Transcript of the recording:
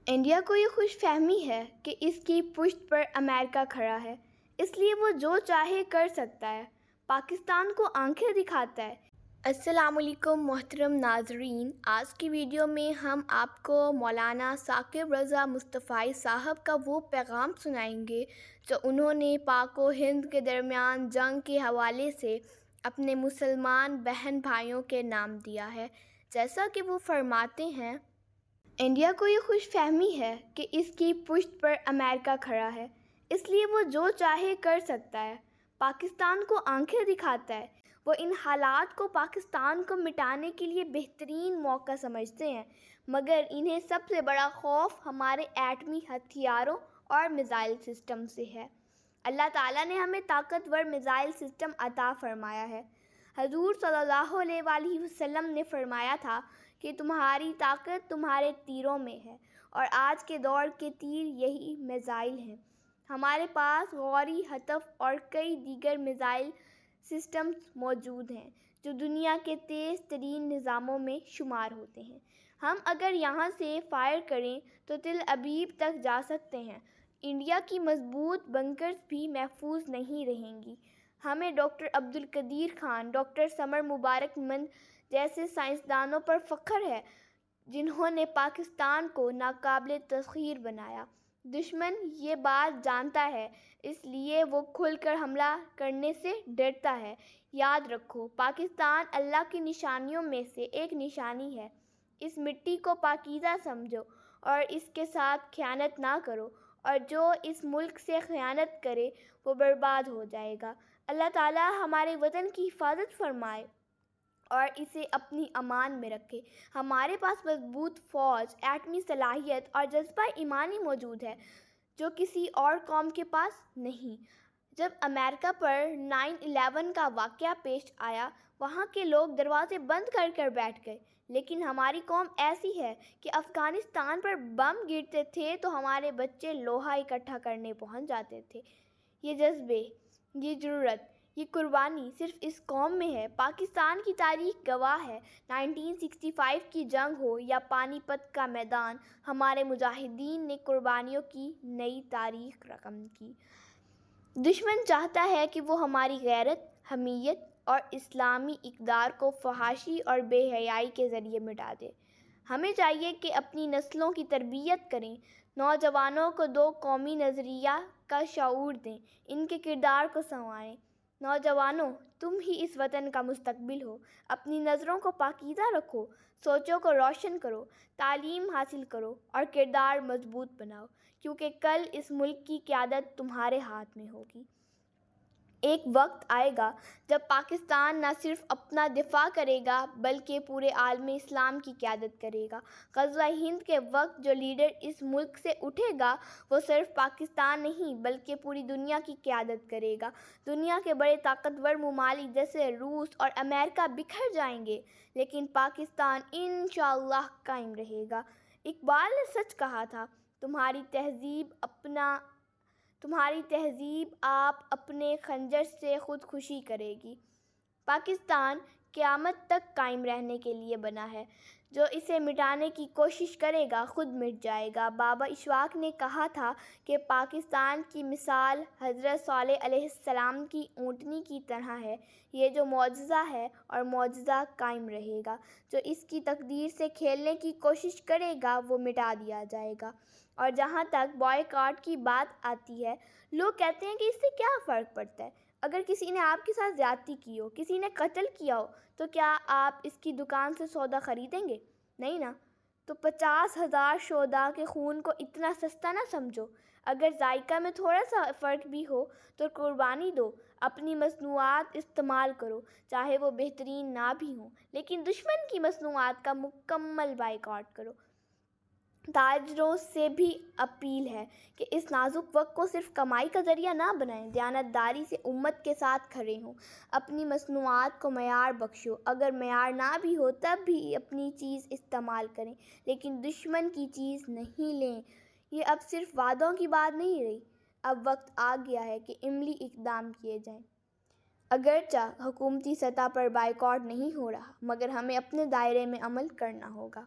India کو یہ خوش فہمی ہے کہ اس کی پشت پر امریکہ کھڑا ہے، اس لیے وہ جو چاہے کر سکتا ہے، پاکستان کو آنکھیں دکھاتا ہے۔ السلام علیکم محترم ناظرین، آج کی ویڈیو میں ہم آپ کو مولانا ثاقب رضا مصطفی صاحب کا وہ پیغام سنائیں گے جو انہوں نے پاک و ہند کے درمیان جنگ کے حوالے سے اپنے مسلمان بہن بھائیوں کے نام دیا ہے۔ جیسا کہ وہ فرماتے ہیں، انڈیا کو یہ خوش فہمی ہے کہ اس کی پشت پر امریکہ کھڑا ہے، اس لیے وہ جو چاہے کر سکتا ہے، پاکستان کو آنکھیں دکھاتا ہے۔ وہ ان حالات کو پاکستان کو مٹانے کے لیے بہترین موقع سمجھتے ہیں، مگر انہیں سب سے بڑا خوف ہمارے ایٹمی ہتھیاروں اور میزائل سسٹم سے ہے۔ اللہ تعالیٰ نے ہمیں طاقتور میزائل سسٹم عطا فرمایا ہے۔ حضور صلی اللہ علیہ وآلہ وسلم نے فرمایا تھا کہ تمہاری طاقت تمہارے تیروں میں ہے، اور آج کے دور کے تیر یہی میزائل ہیں۔ ہمارے پاس غوری ہدف اور کئی دیگر میزائل سسٹمز موجود ہیں جو دنیا کے تیز ترین نظاموں میں شمار ہوتے ہیں۔ ہم اگر یہاں سے فائر کریں تو تل ابیب تک جا سکتے ہیں۔ انڈیا کی مضبوط بنکرز بھی محفوظ نہیں رہیں گی۔ ہمیں ڈاکٹر عبدالقدیر خان، ڈاکٹر سمر مبارک مند جیسے سائنسدانوں پر فخر ہے جنہوں نے پاکستان کو ناقابل تسخیر بنایا۔ دشمن یہ بات جانتا ہے، اس لیے وہ کھل کر حملہ کرنے سے ڈرتا ہے۔ یاد رکھو، پاکستان اللہ کی نشانیوں میں سے ایک نشانی ہے۔ اس مٹی کو پاکیزہ سمجھو اور اس کے ساتھ خیانت نہ کرو، اور جو اس ملک سے خیانت کرے وہ برباد ہو جائے گا۔ اللہ تعالیٰ ہمارے وطن کی حفاظت فرمائے اور اسے اپنی امان میں رکھے۔ ہمارے پاس مضبوط فوج، ایٹمی صلاحیت اور جذبہ ایمانی موجود ہے جو کسی اور قوم کے پاس نہیں۔ جب امریکہ پر 9/11 کا واقعہ پیش آیا، وہاں کے لوگ دروازے بند کر کر بیٹھ گئے، لیکن ہماری قوم ایسی ہے کہ افغانستان پر بم گرتے تھے تو ہمارے بچے لوہا اکٹھا کرنے پہنچ جاتے تھے۔ یہ جذبے، یہ جرأت، یہ قربانی صرف اس قوم میں ہے۔ پاکستان کی تاریخ گواہ ہے، 1965 کی جنگ ہو یا پانی پت کا میدان، ہمارے مجاہدین نے قربانیوں کی نئی تاریخ رقم کی۔ دشمن چاہتا ہے کہ وہ ہماری غیرت، حمیت اور اسلامی اقدار کو فحاشی اور بے حیائی کے ذریعے مٹا دے۔ ہمیں چاہیے کہ اپنی نسلوں کی تربیت کریں، نوجوانوں کو دو قومی نظریہ کا شعور دیں، ان کے کردار کو سنواریں۔ نوجوانوں، تم ہی اس وطن کا مستقبل ہو۔ اپنی نظروں کو پاکیزہ رکھو، سوچوں کو روشن کرو، تعلیم حاصل کرو اور کردار مضبوط بناؤ، کیونکہ کل اس ملک کی قیادت تمہارے ہاتھ میں ہوگی۔ ایک وقت آئے گا جب پاکستان نہ صرف اپنا دفاع کرے گا بلکہ پورے عالم اسلام کی قیادت کرے گا۔ غزوہ ہند کے وقت جو لیڈر اس ملک سے اٹھے گا وہ صرف پاکستان نہیں بلکہ پوری دنیا کی قیادت کرے گا۔ دنیا کے بڑے طاقتور ممالک جیسے روس اور امریکہ بکھر جائیں گے، لیکن پاکستان انشاءاللہ قائم رہے گا۔ اقبال نے سچ کہا تھا، تمہاری تہذیب آپ اپنے خنجر سے خودکشی کرے گی۔ پاکستان قیامت تک قائم رہنے کے لیے بنا ہے، جو اسے مٹانے کی کوشش کرے گا خود مٹ جائے گا۔ بابا اشفاق نے کہا تھا کہ پاکستان کی مثال حضرت صالح علیہ السلام کی اونٹنی کی طرح ہے، یہ جو معجزہ ہے اور معجزہ قائم رہے گا، جو اس کی تقدیر سے کھیلنے کی کوشش کرے گا وہ مٹا دیا جائے گا۔ اور جہاں تک بائیکاٹ کی بات آتی ہے، لوگ کہتے ہیں کہ اس سے کیا فرق پڑتا ہے؟ اگر کسی نے آپ کے ساتھ زیادتی کی ہو، کسی نے قتل کیا ہو، تو کیا آپ اس کی دکان سے سودا خریدیں گے؟ نہیں نا۔ تو 50,000 شہداء کے خون کو اتنا سستا نہ سمجھو۔ اگر ذائقہ میں تھوڑا سا فرق بھی ہو تو قربانی دو، اپنی مصنوعات استعمال کرو، چاہے وہ بہترین نہ بھی ہوں، لیکن دشمن کی مصنوعات کا مکمل بائیکاٹ کرو۔ تاجروں سے بھی اپیل ہے کہ اس نازک وقت کو صرف کمائی کا ذریعہ نہ بنائیں، دیانتداری سے امت کے ساتھ کھڑے ہوں، اپنی مصنوعات کو معیار بخشو، اگر معیار نہ بھی ہو تب بھی اپنی چیز استعمال کریں، لیکن دشمن کی چیز نہیں لیں۔ یہ اب صرف وعدوں کی بات نہیں رہی، اب وقت آ گیا ہے کہ عملی اقدام کیے جائیں۔ اگرچہ حکومتی سطح پر بائیکاٹ نہیں ہو رہا، مگر ہمیں اپنے دائرے میں عمل کرنا ہوگا۔